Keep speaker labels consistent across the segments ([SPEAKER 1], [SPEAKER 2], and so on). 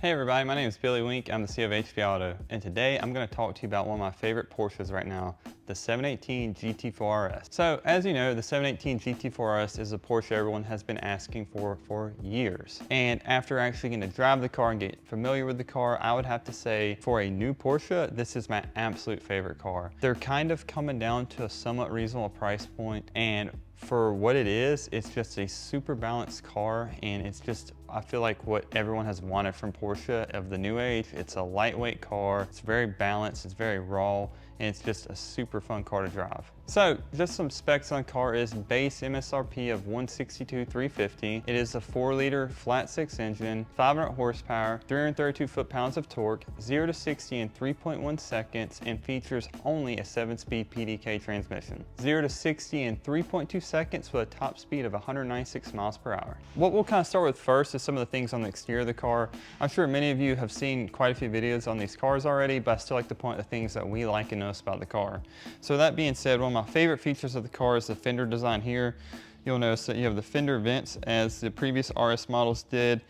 [SPEAKER 1] Hey everybody, my name is Billy Wink. I'm the CEO of HB Auto, and today I'm going to talk to you about one of my favorite Porsches right now, the 718 GT4 RS. So as you know, the 718 GT4 RS is a Porsche everyone has been asking for years. And after actually getting to drive the car and get familiar with the car, I would have to say for a new Porsche, this is my absolute favorite car. They're kind of coming down to a somewhat reasonable price point, and for what it is, it's just a super balanced car, and it's just, I feel like what everyone has wanted from Porsche of the new age. It's a lightweight car, it's very balanced, it's very raw, and it's just a super fun car to drive. So just some specs on the car is base MSRP of $162,350. It is a 4-liter flat 6 engine, 500 horsepower, 332 foot-pounds of torque, 0 to 60 in 3.1 seconds, and features only a 7-speed PDK transmission. 0 to 60 in 3.2 seconds with a top speed of 196 miles per hour. What we'll kind of start with first is some of the things on the exterior of the car. I'm sure many of you have seen quite a few videos on these cars already, but I still like to point the things that we like and notice about the car. So that being said, one of my favorite features of the car is the fender design here. You'll notice that you have the fender vents as the previous RS models did.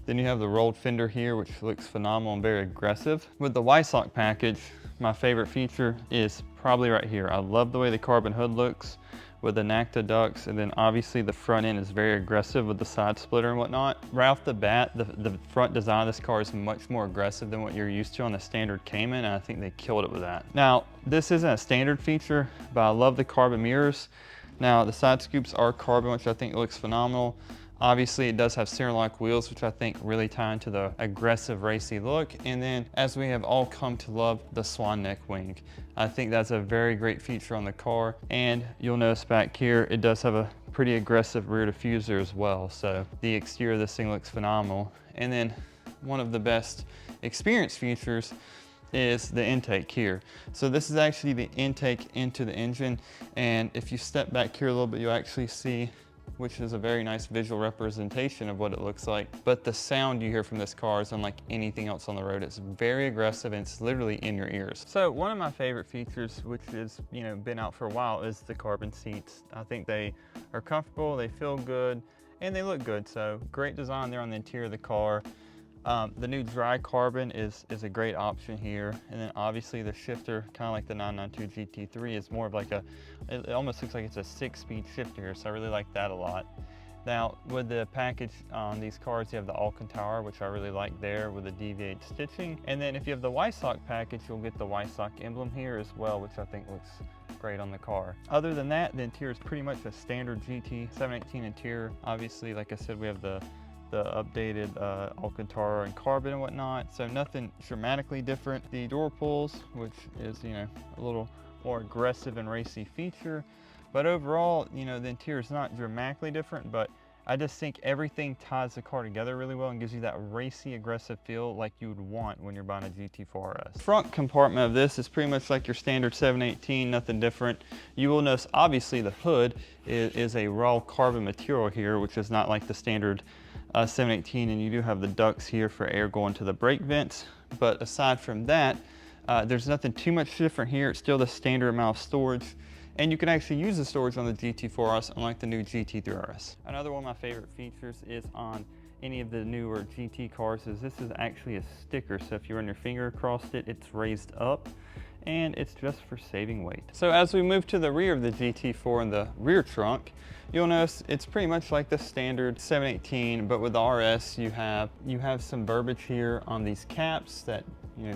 [SPEAKER 1] Then you have the rolled fender here, which looks phenomenal and very aggressive. With the Weissach package, my favorite feature is probably right here. I love the way the carbon hood looks with the NACTA ducts, and then obviously the front end is very aggressive with the side splitter and whatnot. Right off the bat, the front design of this car is much more aggressive than what you're used to on the standard Cayman, and I think they killed it with that. Now, this isn't a standard feature, but I love the carbon mirrors. Now, the side scoops are carbon, which I think looks phenomenal. Obviously, it does have steering lock wheels, which I think really tie into the aggressive racy look. And then, as we have all come to love, the swan neck wing. I think that's a very great feature on the car. And you'll notice back here, it does have a pretty aggressive rear diffuser as well. So the exterior of this thing looks phenomenal. And then one of the best experience features is the intake here. So this is actually the intake into the engine. And if you step back here a little bit, you'll actually see, which is a very nice visual representation of what it looks like. But the sound you hear from this car is unlike anything else on the road. It's very aggressive and it's literally in your ears. So one of my favorite features, which has been out for a while, is the carbon seats. I think they are comfortable, they feel good, and they look good. So great design there on the interior of the car. The new dry carbon is a great option here. And then obviously the shifter, kind of like the 992 GT3, is more of like it almost looks like it's a 6-speed shifter here. So I really like that a lot. Now with the package on these cars, you have the Alcantara, which I really like there with the DV8 stitching. And then if you have the Weissach package, you'll get the Weissach emblem here as well, which I think looks great on the car. Other than that, the interior is pretty much a standard GT 718 interior. Obviously, like I said, we have the updated Alcantara and carbon and whatnot, so nothing dramatically different. The door pulls, which is a little more aggressive and racy feature, but overall the interior is not dramatically different, but I just think everything ties the car together really well and gives you that racy aggressive feel like you would want when you're buying a GT4 RS. Front compartment of this is pretty much like your standard 718, nothing different. You will notice obviously the hood is a raw carbon material here, which is not like the standard 718, and you do have the ducts here for air going to the brake vents. But aside from that, there's nothing too much different here. It's still the standard amount of storage, and you can actually use the storage on the GT4 RS unlike the new GT3 RS. Another one of my favorite features is on any of the newer GT cars is this is actually a sticker. So if you run your finger across it, it's raised up, and it's just for saving weight. So as we move to the rear of the GT4 in the rear trunk, you'll notice it's pretty much like the standard 718, but with the RS you have some verbiage here on these caps that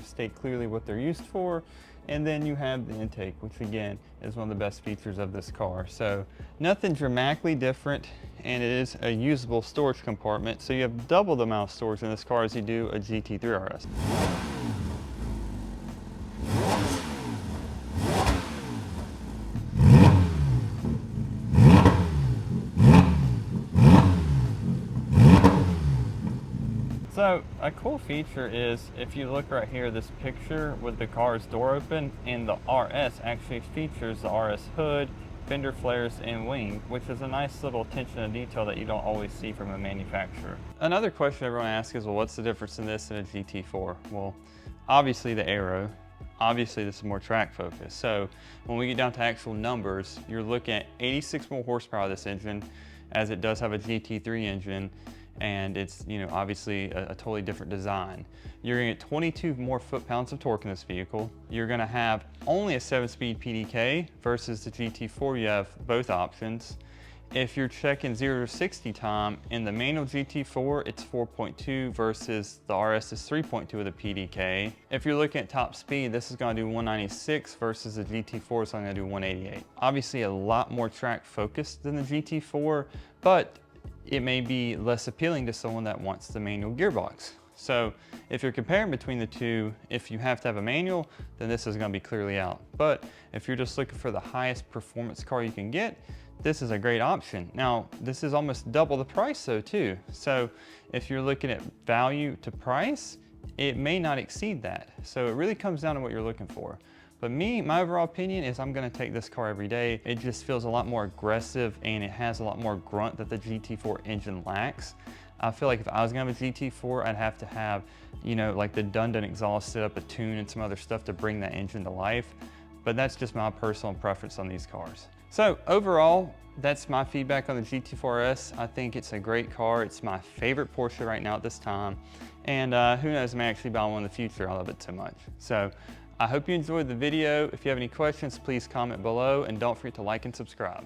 [SPEAKER 1] state clearly what they're used for. And then you have the intake, which again is one of the best features of this car. So nothing dramatically different, and it is a usable storage compartment. So you have double the amount of storage in this car as you do a GT3 RS. So a cool feature is if you look right here, this picture with the car's door open, and the RS actually features the RS hood, fender flares, and wing, which is a nice little attention to detail that you don't always see from a manufacturer. Another question everyone asks is, well, what's the difference in this and a GT4? Well, obviously the aero. Obviously this is more track focused. So when we get down to actual numbers, you're looking at 86 more horsepower of this engine, as it does have a GT3 engine. and it's, you know, obviously a totally different design. You're gonna get 22 more foot-pounds of torque in this vehicle. You're gonna have only a 7-speed PDK versus the GT4, you have both options. If you're checking 0 to 60 time, in the manual GT4, it's 4.2 versus the RS is 3.2 with a PDK. If you're looking at top speed, this is gonna do 196 versus the GT4 is gonna do 188. Obviously a lot more track focused than the GT4, but it may be less appealing to someone that wants the manual gearbox. So if you're comparing between the two, if you have to have a manual, then this is gonna be clearly out. But if you're just looking for the highest performance car you can get, this is a great option. Now, this is almost double the price though too. So if you're looking at value to price, it may not exceed that. So it really comes down to what you're looking for. But my overall opinion is I'm gonna take this car every day. It just feels a lot more aggressive and it has a lot more grunt that the GT4 engine lacks. I feel like if I was gonna have a GT4, I'd have to have, you know, like the dun exhaust set up, a tune and some other stuff to bring that engine to life. But that's just my personal preference on these cars. So overall, that's my feedback on the GT4RS. I think it's a great car. It's my favorite Porsche right now at this time. And who knows, I may actually buy one in the future. I love it so much. So I hope you enjoyed the video. If you have any questions, please comment below and don't forget to like and subscribe.